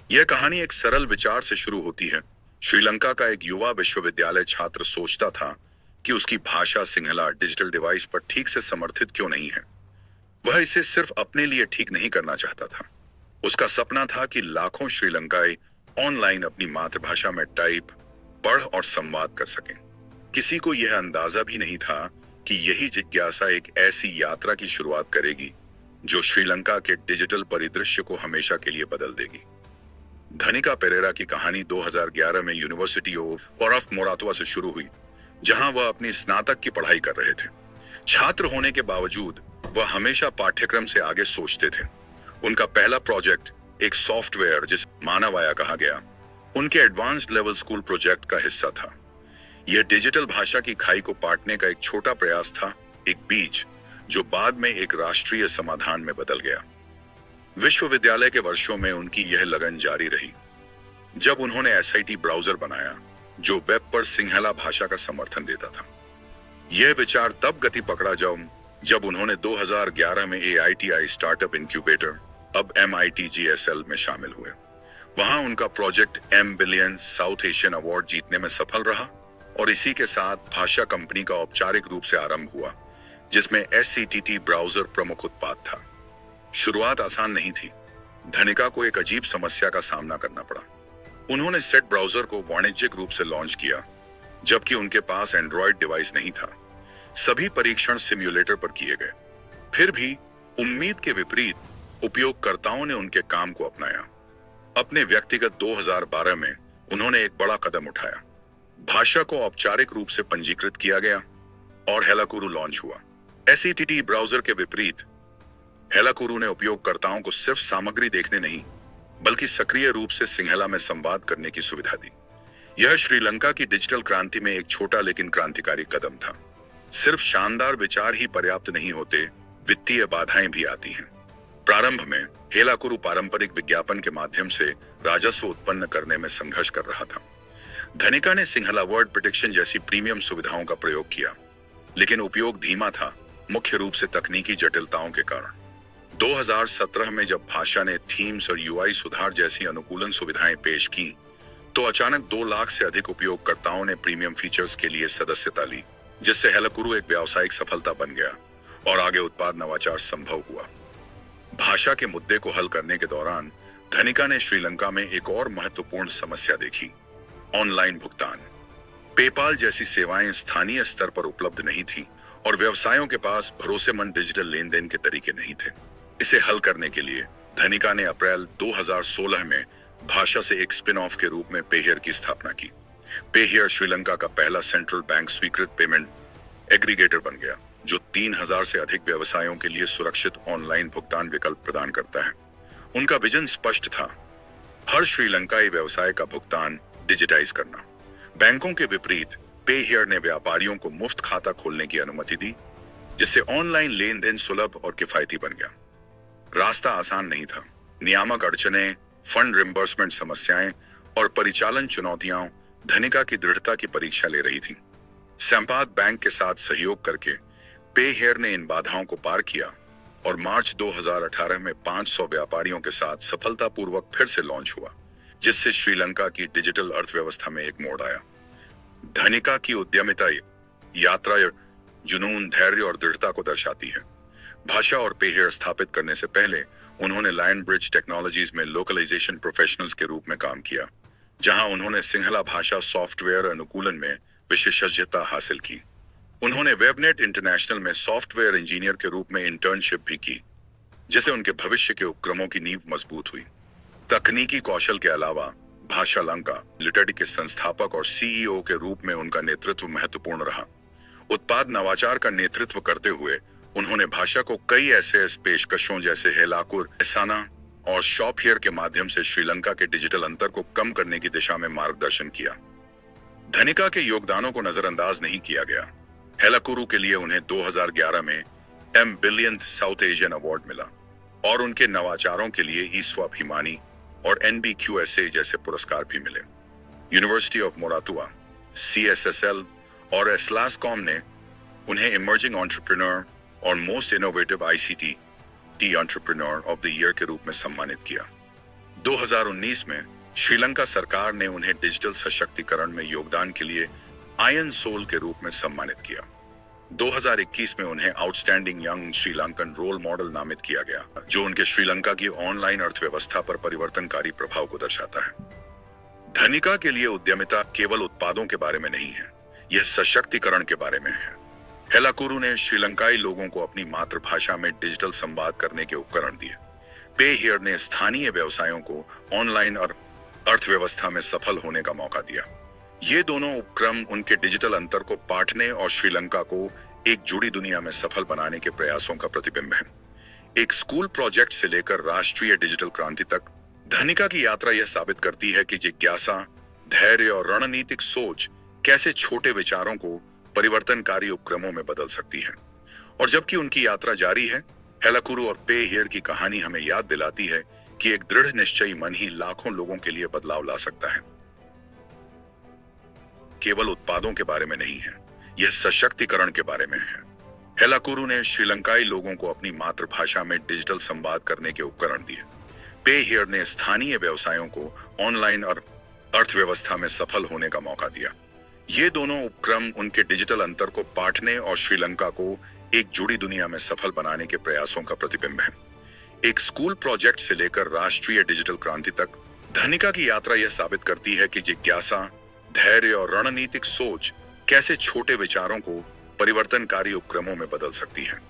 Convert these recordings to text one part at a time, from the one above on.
यह कहानी एक सरल विचार से शुरू होती है। श्रीलंका का एक युवा विश्वविद्यालय छात्र सोचता था कि उसकी भाषा सिंहला डिजिटल डिवाइस पर ठीक से समर्थित क्यों नहीं है। वह इसे सिर्फ अपने लिए ठीक नहीं करना चाहता था। उसका सपना था कि लाखों श्रीलंकाई ऑनलाइन अपनी मातृभाषा में टाइप, पढ़ और संवाद कर सकें। किसी को यह अंदाजा भी नहीं था कि यही जिज्ञासा एक ऐसी यात्रा की शुरुआत करेगी जो श्रीलंका के डिजिटल परिदृश्य को हमेशा के लिए बदल देगी। धनिका पेरेरा की कहानी 2011 में यूनिवर्सिटी ऑफ मोरातवा से शुरू हुई, जहां वह अपनी स्नातक की पढ़ाई कर रहे थे। छात्र होने के बावजूद वह हमेशा पाठ्यक्रम से आगे सोचते थे। उनका पहला प्रोजेक्ट एक सॉफ्टवेयर जिसे मानवाया कहा गया, उनके एडवांस्ड लेवल स्कूल प्रोजेक्ट का हिस्सा था। यह डिजिटल भाषा की खाई को पाटने का एक छोटा प्रयास था, एक बीज जो बाद में एक राष्ट्रीय समाधान में बदल गया। विश्वविद्यालय के वर्षों में उनकी यह लगन जारी रही। जब उन्होंने एसआईटी ब्राउजर बनाया जो वेब पर सिंहला भाषा का समर्थन देता था। यह विचार तब गति पकड़ा जब उन्होंने 2011 में AITI स्टार्टअप इंक्यूबेटर, अब MITGSL में शामिल हुए। वहां उनका project M billion south Asian award जीतने में सफल रहा और इसी के साथ भाषा कंपनी का औपचारिक रूप से आरंभ हुआ, जिसमें SCTT ब्राउजर प्रमुख उत्पाद था। शुरुआत आसान नहीं थी। धनिका को एक अजीब समस्या का सामना करना पड़ा। उन्होंने सेट ब्राउजर को वाणिज्यिक रूप से लॉन्च किया, जबकि उनके पास एंड्रॉयड डिवाइस नहीं था। सभी परीक्षण सिम्युलेटर पर किए गए। फिर भी उम्मीद के विपरीत उपयोगकर्ताओं ने उनके काम को अपनाया। अपने व्यक्तिगत 2012 में उन्होंने एक बड़ा कदम उठाया। भाषा को औपचारिक रूप से पंजीकृत किया गया और हेलाकुरु लॉन्च हुआ। SCTT ब्राउजर के विपरीत हेलाकुरु ने उपयोगकर्ताओं को सिर्फ सामग्री देखने नहीं, बल्कि सक्रिय रूप से सिंहला में संवाद करने की सुविधा दी। यह श्रीलंका की डिजिटल क्रांति में एक छोटा लेकिन क्रांतिकारी कदम था। सिर्फ शानदार विचार ही पर्याप्त नहीं होते, वित्तीय बाधाएं भी आती हैं। प्रारंभ में हेलाकुरु पारंपरिक विज्ञापन के माध्यम से राजस्व उत्पन्न करने में संघर्ष कर रहा था। धनिका ने सिंहला वर्ड प्रेडिक्शन जैसी प्रीमियम सुविधाओं का प्रयोग किया, लेकिन उपयोग धीमा था, मुख्य रूप से तकनीकी जटिलताओं के कारण। 2017 में जब भाषा ने थीम्स और UI सुधार जैसी अनुकूलन सुविधाएं पेश की, तो अचानक 2 लाख से अधिक उपयोगकर्ताओं ने प्रीमियम फीचर्स के लिए सदस्यता ली, जिससे हेलाकुरु एक व्यावसायिक सफलता बन गया और आगे उत्पाद नवाचार संभव हुआ। भाषा के मुद्दे को हल करने के दौरान धनिका ने श्रीलंका में एक और महत्वपूर्ण समस्या देखी, ऑनलाइन भुगतान। पेपाल जैसी सेवाएं स्थानीय स्तर पर उपलब्ध नहीं थी और व्यवसायों के पास भरोसेमंद डिजिटल लेन देन के तरीके नहीं थे। इसे हल करने के लिए धनिका ने अप्रैल 2016 में भाषा से एक स्पिन ऑफ के रूप में पेहियर की स्थापना की। पेहियर श्रीलंका का पहला सेंट्रल बैंक स्वीकृत पेमेंट एग्रीगेटर बन गया, जो 3000 से अधिक व्यवसायों के लिए सुरक्षित ऑनलाइन भुगतान विकल्प प्रदान करता है। उनका विजन स्पष्ट था, हर श्रीलंकाई व्यवसाय का भुगतान डिजिटाइज करना। बैंकों के विपरीत पेहियर ने व्यापारियों को मुफ्त खाता खोलने की अनुमति दी, जिससे ऑनलाइन लेन देन सुलभ और किफायती बन गया। रास्ता आसान नहीं था। नियामक अड़चने, फंड रिम्बर्समेंट समस्याएं और परिचालन चुनौतियां धनिका की दृढ़ता की परीक्षा ले रही थी। संपाद बैंक के साथ सहयोग करके पेहियर ने इन बाधाओं को पार किया और मार्च 2018 में 500 व्यापारियों के साथ सफलतापूर्वक फिर से लॉन्च हुआ, जिससे श्रीलंका की डिजिटल अर्थव्यवस्था में एक मोड़ आया। धनिका की उद्यमिता यात्रा जुनून, धैर्य और दृढ़ता को दर्शाती है। भाषा और पेहियर स्थापित करने से पहले उन्होंने लायन ब्रिज टेक्नोलॉजीज में लोकलाइजेशन प्रोफेशनल्स के रूप में काम किया, जहां उन्होंने सिंहला भाषा सॉफ्टवेयर अनुकूलन में विशेषज्ञता हासिल की। उन्होंने वेबनेट इंटरनेशनल में सॉफ्टवेयर इंजीनियर के रूप में इंटर्नशिप भी की, जिससे उनके भविष्य के उपक्रमों की नींव मजबूत हुई। तकनीकी कौशल के अलावा भाषा लंका लिटरेटी के संस्थापक और CEO के रूप में उनका नेतृत्व महत्वपूर्ण रहा। उत्पाद नवाचार का नेतृत्व करते हुए उन्होंने भाषा को कई ऐसे पेशकशों जैसे हेलाकुर, एसाना और शॉपहियर के माध्यम से श्रीलंका के डिजिटल अंतर को कम करने की दिशा में मार्गदर्शन किया। धनिका के योगदानों को नजरअंदाज नहीं किया गया। हेलाकुरु के लिए उन्हें 2011 में M billion south Asian award मिला और उनके नवाचारों के लिए ईस्वाभिमानी और NBQSA जैसे पुरस्कार भी मिले। यूनिवर्सिटी ऑफ मोरातुआ, CSSL और एस्लासकॉम ने उन्हें इमर्जिंग एंटरप्रेन्योर और most innovative ICT entrepreneur of the year के रूप में सम्मानित किया। 2019 में श्रीलंका सरकार ने उन्हें डिजिटल सशक्तिकरण में योगदान के लिए आयन सोल के रूप में सम्मानित किया। 2021 में उन्हें outstanding young Sri Lankan role model नामित किया गया, जो उनके श्रीलंका की ऑनलाइन अर्थव्यवस्था पर परिवर्तनकारी प्रभाव को दर्शाता है। धनिका के लिए उद्यमिता केवल उत्पादों के बारे में नहीं है, यह सशक्तिकरण के बारे में है। हेलाकुरु ने श्रीलंकाई लोगों को अपनी मातृभाषा में डिजिटल संवाद करने के उपकरण दिए। पे हियर ने स्थानीय व्यवसायों को ऑनलाइन और अर्थव्यवस्था में सफल होने का मौका दिया। ये दोनों उपक्रम उनके डिजिटल अंतर को पाटने और श्रीलंका को एक जुड़ी दुनिया में सफल बनाने के प्रयासों का प्रतिबिंब है। एक स्कूल प्रोजेक्ट से लेकर राष्ट्रीय डिजिटल क्रांति तक धनिका की यात्रा यह साबित करती है कि जिज्ञासा, धैर्य और रणनीतिक सोच कैसे छोटे विचारों को परिवर्तनकारी उपक्रमों में बदल सकती है। और जबकि उनकी यात्रा जारी है, हेलाकुरु और पे हियर की कहानी हमें याद दिलाती है कि एक दृढ़ निश्चयी मन ही लाखों लोगों के लिए बदलाव ला सकता है। केवल उत्पादों के बारे में नहीं है, यह सशक्तिकरण के बारे में है। हेलाकुरु ने श्रीलंकाई लोगों को अपनी मातृभाषा में डिजिटल संवाद करने के उपकरण दिए। पे हियर ने स्थानीय व्यवसायों को ऑनलाइन और अर्थव्यवस्था में सफल होने का मौका दिया। ये दोनों उपक्रम उनके डिजिटल अंतर को पाटने और श्रीलंका को एक जुड़ी दुनिया में सफल बनाने के प्रयासों का प्रतिबिंब है। एक स्कूल प्रोजेक्ट से लेकर राष्ट्रीय डिजिटल क्रांति तक धनिका की यात्रा यह साबित करती है कि जिज्ञासा, धैर्य और रणनीतिक सोच कैसे छोटे विचारों को परिवर्तनकारी उपक्रमों में बदल सकती है।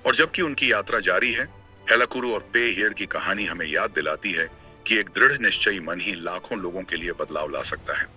और जबकि उनकी यात्रा जारी है, हेलाकुरु और पे हियर की कहानी हमें याद दिलाती है कि एक दृढ़ निश्चयी मन ही लाखों लोगों के लिए बदलाव ला सकता है।